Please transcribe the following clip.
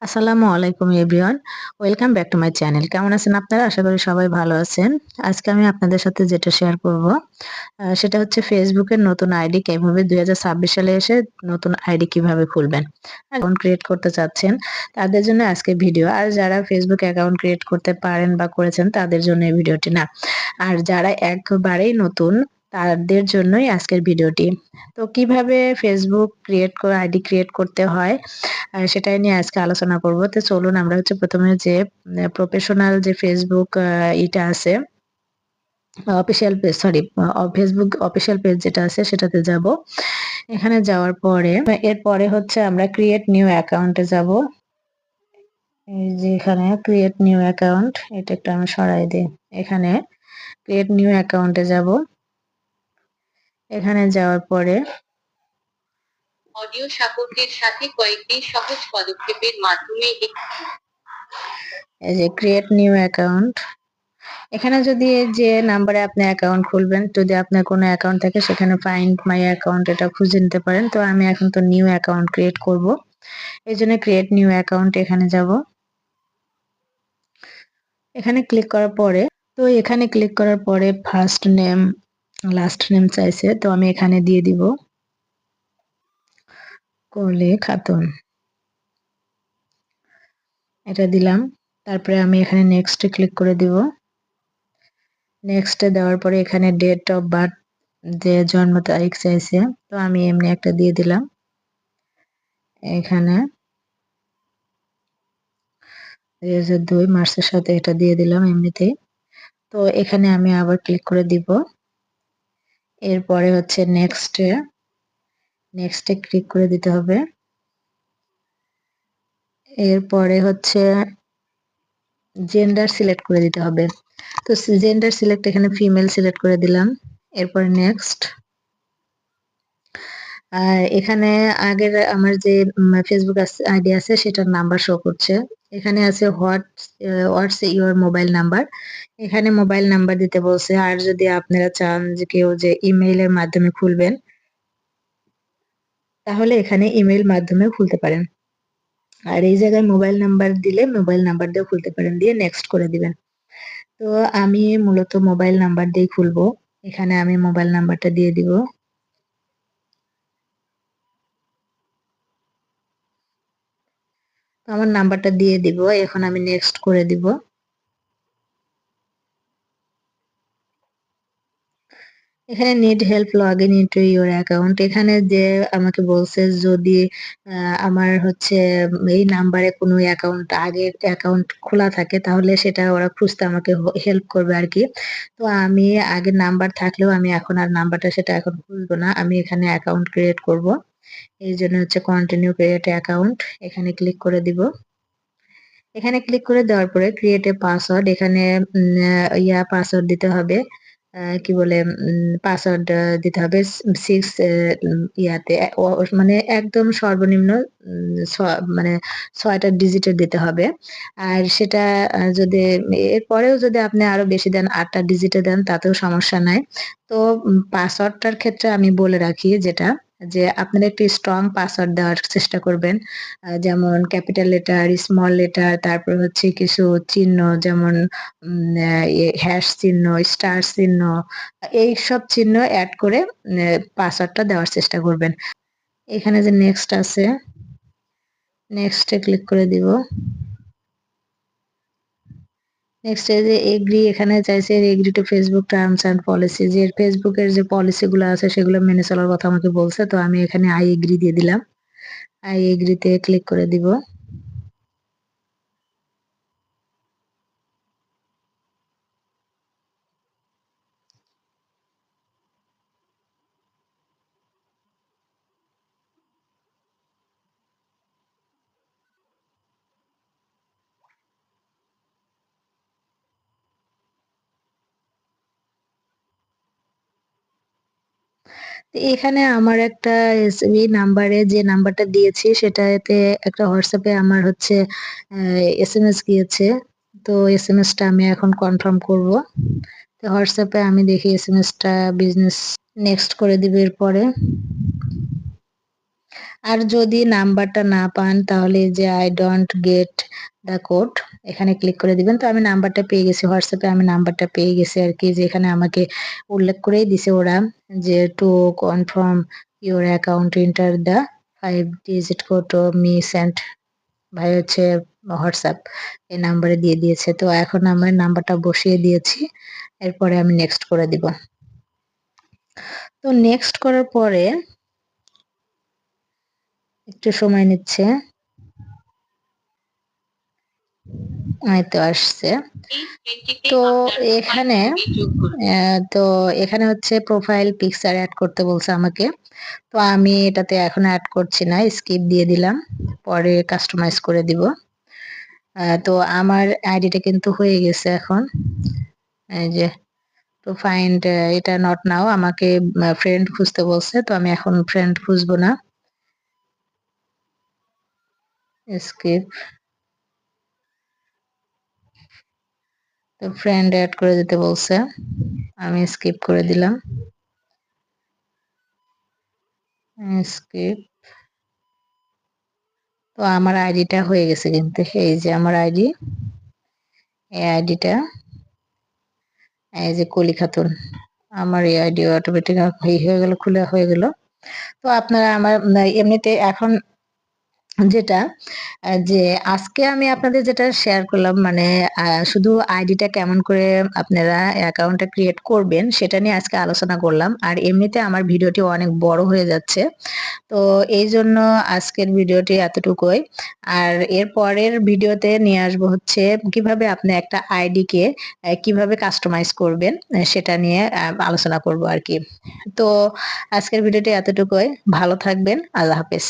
আসসালামু আলাইকুম everyone. Welcome back to my channel. কেমন আছেন আপনারা? আশা করি সবাই ভালো আছেন। আজকে আমি আপনাদের সাথে যেটা শেয়ার করব, সেটা হচ্ছে Facebook এর নতুন আইডি কিভাবে ২০২৬ সালে এসে নতুন আইডি কিভাবে খুলবেন। অ্যাকাউন্ট ক্রিয়েট করতে চাচ্ছেন, তাদের জন্য আজকের ভিডিও। আর যারা Facebook অ্যাকাউন্ট ক্রিয়েট করতে পারেন বা করেছেন তাদের জন্য এই ভিডিওটি না। আর যারা একেবারেই নতুন তাদের জন্যই আজকের ভিডিওটি। তো কিভাবে Facebook আইডি ক্রিয়েট করতে হয় সেটাই নিয়ে আজকে আলোচনা করব। তো চলুন আমরা হচ্ছে ১ম এ যে প্রফেশনাল যে Facebook ইটা আছে, official page sorry Facebook official page যেটা আছে সেটাতে যাব। এখানে যাওয়ার পরে এরপরে হচ্ছে আমরা ক্রিয়েট নিউ অ্যাকাউন্টে যাব। এই যে এখানে ক্রিয়েট নিউ অ্যাকাউন্ট, এটা একটু আমি সরাই দিই। এখানে ক্রিয়েট নিউ অ্যাকাউন্টে যাব। এখানে যাওয়ার পরে অডিও সাপোর্টের সাথে কয়েকটি সহজ পদক্ষেপের মাধ্যমে এই যে ক্রিয়েট নিউ অ্যাকাউন্ট, এখানে যদি যে নাম্বারে আপনি অ্যাকাউন্ট খুলবেন, যদি আপনার কোনো অ্যাকাউন্ট থাকে সেখানে ফাইন্ড মাই অ্যাকাউন্ট এটা খুঁজে নিতে পারেন। তো আমি এখন তো নিউ অ্যাকাউন্ট ক্রিয়েট করব, এই জন্য ক্রিয়েট নিউ অ্যাকাউন্ট এখানে যাব। এখানে ক্লিক করার পরে এখানে ক্লিক করার পরে ফার্স্ট নেম লাস্ট নেম চাইছে, তো আমি এখানে দিয়ে দিব কলি খাতুন, এটা দিলাম। তারপরে আমি এখানে নেক্সটে ক্লিক করে দিব। নেক্সটে দেওয়ার পরে এখানে ডেট অফ বার্থ যে জন্ম তারিখ চাইছে, তো আমি এমনি একটা দিয়ে দিলাম। এখানে ২০০২ মার্চের সাথে এটা দিয়ে দিলাম এমনিতেই। তো এখানে আমি আবার ক্লিক করে দিব। এরপরে হচ্ছে নেক্সটে ক্লিক করে দিতে হবে। এরপরে হচ্ছে জেন্ডার সিলেক্ট করে দিতে হবে। তো জেন্ডার সিলেক্ট এখানে ফিমেল সিলেক্ট করে দিলাম। এরপরে নেক্সট। আর এখানে আগের আমার যে ফেসবুক আইডি আছে সেটার নাম্বার শো করছে। এখানে আছে হোয়াটস ইউর মোবাইল নাম্বার, এখানে মোবাইল নাম্বার দিতে বলছে। আর যদি আপনারা চান যে কেউ যে ইমেইলের মাধ্যমে খুলবেন, তাহলে এখানে ইমেইল মাধ্যমে খুলতে পারেন। আর এই জায়গায় মোবাইল নাম্বার দিলে মোবাইল নাম্বার দিয়েও খুলতে পারেন, দিয়ে নেক্সট করে দিবেন। তো আমি মূলত মোবাইল নাম্বার দিয়ে খুলবো। এখানে আমি মোবাইল নাম্বারটা দিয়ে দিব। আমার নাম্বারটা দিয়ে দিব, এখন আমি নেক্সট করে দিব। এখানে need help log in into your account, এখানে যে আমাকে বলছে যদি আমার হচ্ছে এই নাম্বারে কোনো অ্যাকাউন্ট আগের অ্যাকাউন্ট খোলা থাকে তাহলে সেটা ওরা খুঁজতে আমাকে হেল্প করবে আর কি। তো আমি আগের নাম্বার থাকলেও আমি এখন আর নাম্বারটা সেটা এখন খুলবো না, আমি এখানে অ্যাকাউন্ট ক্রিয়েট করব। এই জন্য হচ্ছে কন্টিনিউ ক্রিয়েট অ্যাকাউন্ট, এখানে ক্লিক করে দিব। এখানে ক্লিক করে দেওয়ার পরে ক্রিয়েট এ পাসওয়ার্ড, এখানে পাসওয়ার্ড দিতে হবে। কি বলে পাসওয়ার্ড দিতে হবে 6 ইয়াতে মানে একদম সর্বনিম্ন মানে ৬টা ডিজিটের দিতে হবে। আর সেটা যদি এরপরেও যদি আপনি আরো বেশি দেন ৮টা ডিজিটে দেন তাতেও সমস্যা নাই। তো পাসওয়ার্ডটার ক্ষেত্রে আমি বলে রাখি যেটা, যে আপনারা একটু স্ট্রং পাসওয়ার্ড দেওয়ার চেষ্টা করবেন। যেমন ক্যাপিটাল লেটার, স্মল লেটার, তারপর হচ্ছে কিছু চিহ্ন যেমন হ্যাশ চিহ্ন, স্টার চিহ্ন, এইসব চিহ্ন এড করে পাসওয়ার্ডটা দেওয়ার চেষ্টা করবেন। এখানে যে নেক্সট আছে, নেক্সটে ক্লিক করে দিব। নেক্সট এই যে এগ্রি, এখানে চাইছে agree to Facebook terms and policy, যে ফেসবুকের যে পলিসি গুলো আছে সেগুলো মেনে চলার কথা আমাকে বলছে। তো আমি এখানে আই এগ্রি দিয়ে দিলাম। আই এগ্রিতে ক্লিক করে দিব। তো এখানে আমার একটা এই নাম্বারে যে নাম্বারটা দিয়েছি সেটাতে একটা হোয়াটসঅ্যাপে আমার হচ্ছে এসএমএস গিয়েছে। তো এসএমএসটা আমি এখন কনফার্ম করব। তো হোয়াটসঅ্যাপে আমি দেখি এসএমএসটা বিজনেস, নেক্সট করে দিব। এরপরে আর যদি নাম্বারটা না পান তাহলে যে I don't get the code এখানে ক্লিক করে দিবেন। তো আমি নাম্বারটা পেয়ে গেছি, হোয়াটসঅ্যাপে আমি নাম্বারটা পেয়ে গেছি আর কি, যেখানে আমাকে উল্লেখ করেই দিছে ওরা যে to confirm your account enter the 5 digit code me sent, ভাই হচ্ছে হোয়াটসঅ্যাপ এই নাম্বারে দিয়ে দিয়েছে। তো এখন আমার নাম্বারটা বসিয়ে দিয়েছি, এরপরে আমি নেক্সট করে দিব। তো নেক্সট করার পরে একটু সময় নিচ্ছে, এই তো আসছে। তো এখানে তো এখানে হচ্ছে প্রোফাইল পিকচার অ্যাড করতে বলছে আমাকে। তো আমি এটাতে এখন অ্যাড করছি না, স্কিপ দিয়ে দিলাম, পরে কাস্টমাইজ করে দিব। তো আমার আইডিটা কিন্তু হয়ে গেছে এখন। এই যে তো ফাইন্ড এটা নট নাও, আমাকে ফ্রেন্ড খুঁজতে বলছে, তো আমি এখন ফ্রেন্ড খুঁজবো না, স্কিপ। তো ফ্রেন্ড অ্যাড করে দিতে বলছে, আমি স্কিপ করে দিলাম, স্কিপ। তো আমার আইডিটা হয়ে গেছে কিন্তু, এই যে আমার আইডি, এই আইডিটা, এই যে কলি খাতুন, আমার এই আইডি অটোমেটিক হয়ে গেল, খুলে হয়ে গেল। তো আপনারা আমার এমনিতে এখন যেটা যে আজকে আমি আপনাদের যেটা শেয়ার করলাম, মানে শুধু আইডিটা কেমন করে আপনারা অ্যাকাউন্টটা ক্রিয়েট করবেন সেটা নিয়ে আজকে আলোচনা করলাম। আর এমনিতে আমার ভিডিওটি অনেক বড় হয়ে যাচ্ছে, তো এই জন্য আজকের ভিডিওটি এতটুকুই। আর এর পরের ভিডিওতে নিয়ে আসবো হচ্ছে কিভাবে আপনি একটা আইডিকে কিভাবে কাস্টমাইজ করবেন, সেটা নিয়ে আলোচনা করব আর কি। তো আজকের ভিডিওটি এতটুকুই, ভালো থাকবেন, আল্লাহ হাফেজ।